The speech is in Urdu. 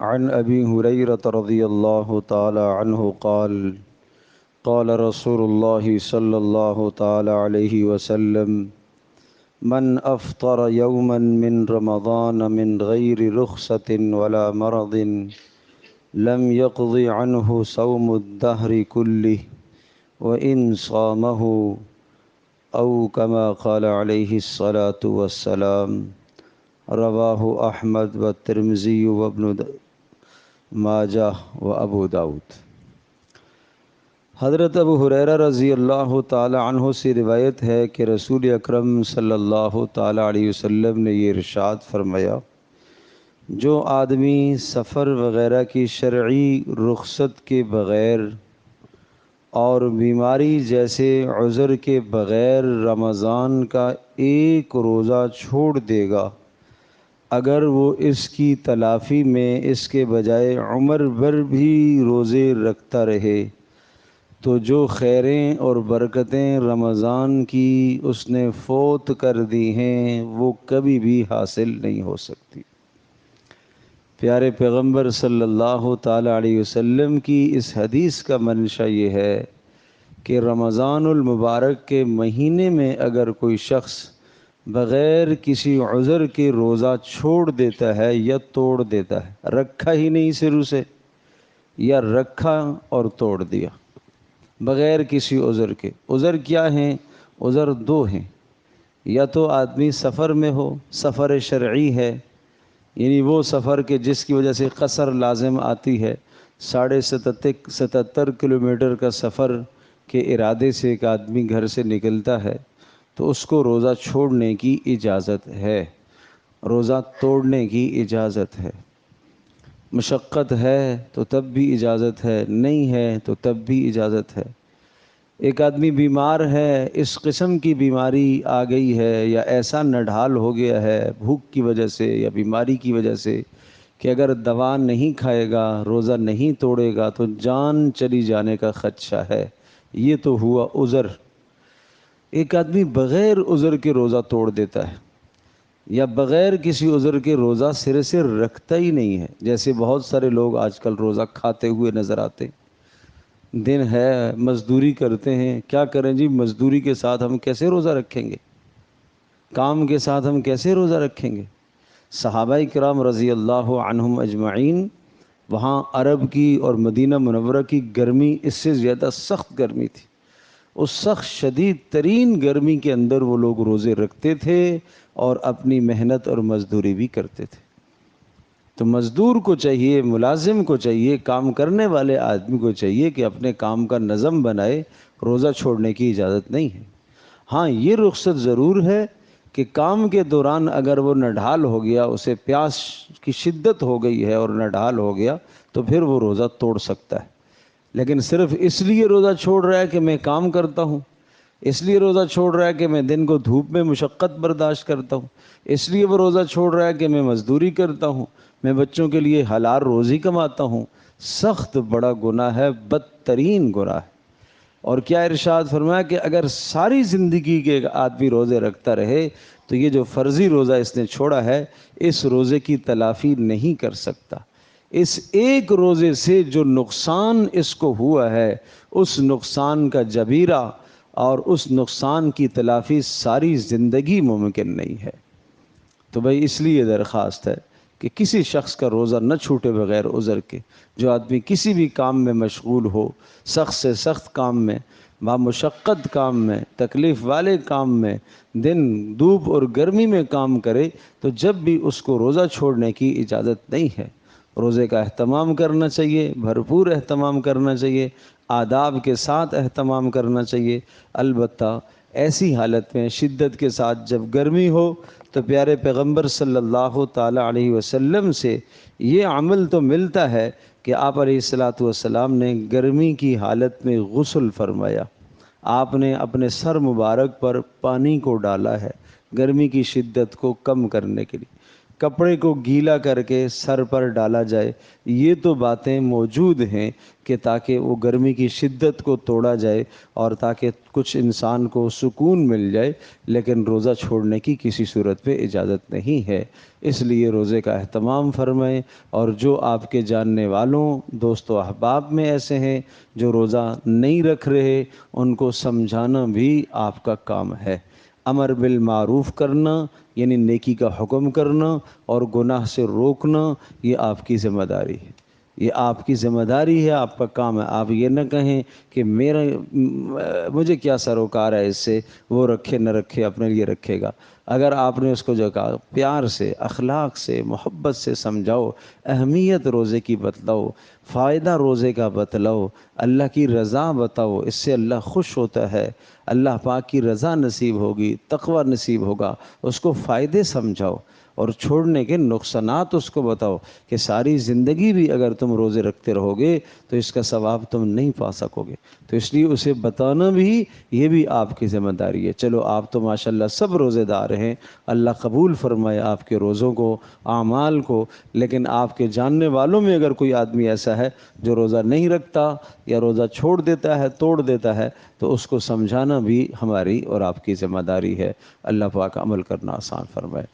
عن أبي هريرة رضي الله تعالى عنه قال قال رسول الله صلى الله تعالى عليه وسلم من أفطر يوما من رمضان من غير رخصة ولا مرض لم يقض عنه صوم الدهر كله وإن صامه أو كما قال عليه الصلاة والسلام رواه أحمد والترمذي وابن ماجہ و ابو داود۔ حضرت ابو ہریرہ رضی اللہ تعالی عنہ سے روایت ہے کہ رسول اکرم صلی اللہ تعالی علیہ وسلم نے یہ ارشاد فرمایا، جو آدمی سفر وغیرہ کی شرعی رخصت کے بغیر اور بیماری جیسے عذر کے بغیر رمضان کا ایک روزہ چھوڑ دے گا، اگر وہ اس کی تلافی میں اس کے بجائے عمر بھر بھی روزے رکھتا رہے تو جو خیریں اور برکتیں رمضان کی اس نے فوت کر دی ہیں وہ کبھی بھی حاصل نہیں ہو سکتی۔ پیارے پیغمبر صلی اللہ تعالی علیہ وسلم کی اس حدیث کا منشا یہ ہے کہ رمضان المبارک کے مہینے میں اگر کوئی شخص بغیر کسی عذر کے روزہ چھوڑ دیتا ہے یا توڑ دیتا ہے، رکھا ہی نہیں شروع سے یا رکھا اور توڑ دیا بغیر کسی عذر کے۔ عذر کیا ہیں؟ عذر دو ہیں، یا تو آدمی سفر میں ہو، سفر شرعی ہے، یعنی وہ سفر کے جس کی وجہ سے قصر لازم آتی ہے، 77 کلومیٹر کا سفر کے ارادے سے ایک آدمی گھر سے نکلتا ہے تو اس کو روزہ چھوڑنے کی اجازت ہے، روزہ توڑنے کی اجازت ہے۔ مشقت ہے تو تب بھی اجازت ہے، نہیں ہے تو تب بھی اجازت ہے۔ ایک آدمی بیمار ہے، اس قسم کی بیماری آ گئی ہے یا ایسا نڈھال ہو گیا ہے بھوک کی وجہ سے یا بیماری کی وجہ سے کہ اگر دوا نہیں کھائے گا، روزہ نہیں توڑے گا تو جان چلی جانے کا خدشہ ہے، یہ تو ہوا عذر۔ ایک آدمی بغیر عذر کے روزہ توڑ دیتا ہے یا بغیر کسی عذر کے روزہ سرے سے رکھتا ہی نہیں ہے، جیسے بہت سارے لوگ آج کل روزہ کھاتے ہوئے نظر آتے ہیں۔ دن ہے، مزدوری کرتے ہیں، کیا کریں جی، مزدوری کے ساتھ ہم کیسے روزہ رکھیں گے؟ کام کے ساتھ ہم کیسے روزہ رکھیں گے؟ صحابہ کرام رضی اللہ عنہم اجمعین، وہاں عرب کی اور مدینہ منورہ کی گرمی اس سے زیادہ سخت گرمی تھی، اس سخت شدید ترین گرمی کے اندر وہ لوگ روزے رکھتے تھے اور اپنی محنت اور مزدوری بھی کرتے تھے۔ تو مزدور کو چاہیے، ملازم کو چاہیے، کام کرنے والے آدمی کو چاہیے کہ اپنے کام کا نظم بنائے، روزہ چھوڑنے کی اجازت نہیں ہے۔ ہاں یہ رخصت ضرور ہے کہ کام کے دوران اگر وہ نڈھال ہو گیا، اسے پیاس کی شدت ہو گئی ہے اور نڈھال ہو گیا تو پھر وہ روزہ توڑ سکتا ہے، لیکن صرف اس لیے روزہ چھوڑ رہا ہے کہ میں کام کرتا ہوں، اس لیے روزہ چھوڑ رہا ہے کہ میں دن کو دھوپ میں مشقت برداشت کرتا ہوں، اس لیے وہ روزہ چھوڑ رہا ہے کہ میں مزدوری کرتا ہوں، میں بچوں کے لیے حلال روزی کماتا ہوں، سخت بڑا گناہ ہے، بدترین گناہ ہے۔ اور کیا ارشاد فرمایا کہ اگر ساری زندگی کے آدمی روزے رکھتا رہے تو یہ جو فرضی روزہ اس نے چھوڑا ہے اس روزے کی تلافی نہیں کر سکتا۔ اس ایک روزے سے جو نقصان اس کو ہوا ہے اس نقصان کا جبیرہ اور اس نقصان کی تلافی ساری زندگی ممکن نہیں ہے۔ تو بھائی اس لیے درخواست ہے کہ کسی شخص کا روزہ نہ چھوٹے بغیر عذر کے۔ جو آدمی کسی بھی کام میں مشغول ہو، سخت سے سخت کام میں، بامشقت کام میں، تکلیف والے کام میں، دن دھوپ اور گرمی میں کام کرے تو جب بھی اس کو روزہ چھوڑنے کی اجازت نہیں ہے۔ روزے کا اہتمام کرنا چاہیے، بھرپور اہتمام کرنا چاہیے، آداب کے ساتھ اہتمام کرنا چاہیے۔ البتہ ایسی حالت میں شدت کے ساتھ جب گرمی ہو تو پیارے پیغمبر صلی اللہ تعالی علیہ وسلم سے یہ عمل تو ملتا ہے کہ آپ علیہ الصلاۃ والسلام نے گرمی کی حالت میں غسل فرمایا، آپ نے اپنے سر مبارک پر پانی کو ڈالا ہے گرمی کی شدت کو کم کرنے کے لیے۔ کپڑے کو گیلا کر کے سر پر ڈالا جائے، یہ تو باتیں موجود ہیں کہ تاکہ وہ گرمی کی شدت کو توڑا جائے اور تاکہ کچھ انسان کو سکون مل جائے، لیکن روزہ چھوڑنے کی کسی صورت پہ اجازت نہیں ہے۔ اس لیے روزے کا اہتمام فرمائیں، اور جو آپ کے جاننے والوں دوست و احباب میں ایسے ہیں جو روزہ نہیں رکھ رہے، ان کو سمجھانا بھی آپ کا کام ہے۔ امر بالمعروف کرنا یعنی نیکی کا حکم کرنا اور گناہ سے روکنا، یہ آپ کی ذمہ داری ہے، یہ آپ کی ذمہ داری ہے، آپ کا کام ہے۔ آپ یہ نہ کہیں کہ مجھے کیا سروکار ہے اس سے، وہ رکھے نہ رکھے اپنے لیے رکھے گا۔ اگر آپ نے اس کو جو کہا پیار سے، اخلاق سے، محبت سے سمجھاؤ، اہمیت روزے کی بتلاؤ، فائدہ روزے کا بتلاؤ، اللہ کی رضا بتاؤ، اس سے اللہ خوش ہوتا ہے، اللہ پاک کی رضا نصیب ہوگی، تقوی نصیب ہوگا، اس کو فائدے سمجھاؤ اور چھوڑنے کے نقصانات اس کو بتاؤ کہ ساری زندگی بھی اگر تم روزے رکھتے رہو گے تو اس کا ثواب تم نہیں پا سکو گے، تو اس لیے اسے بتانا بھی یہ بھی آپ کی ذمہ داری ہے۔ چلو آپ تو ماشاءاللہ سب روزے دار ہیں، اللہ قبول فرمائے آپ کے روزوں کو، اعمال کو، لیکن آپ کے جاننے والوں میں اگر کوئی آدمی ایسا ہے جو روزہ نہیں رکھتا یا روزہ چھوڑ دیتا ہے، توڑ دیتا ہے، تو اس کو سمجھانا بھی ہماری اور آپ کی ذمہ داری ہے۔ اللہ پاک عمل کرنا آسان فرمائے۔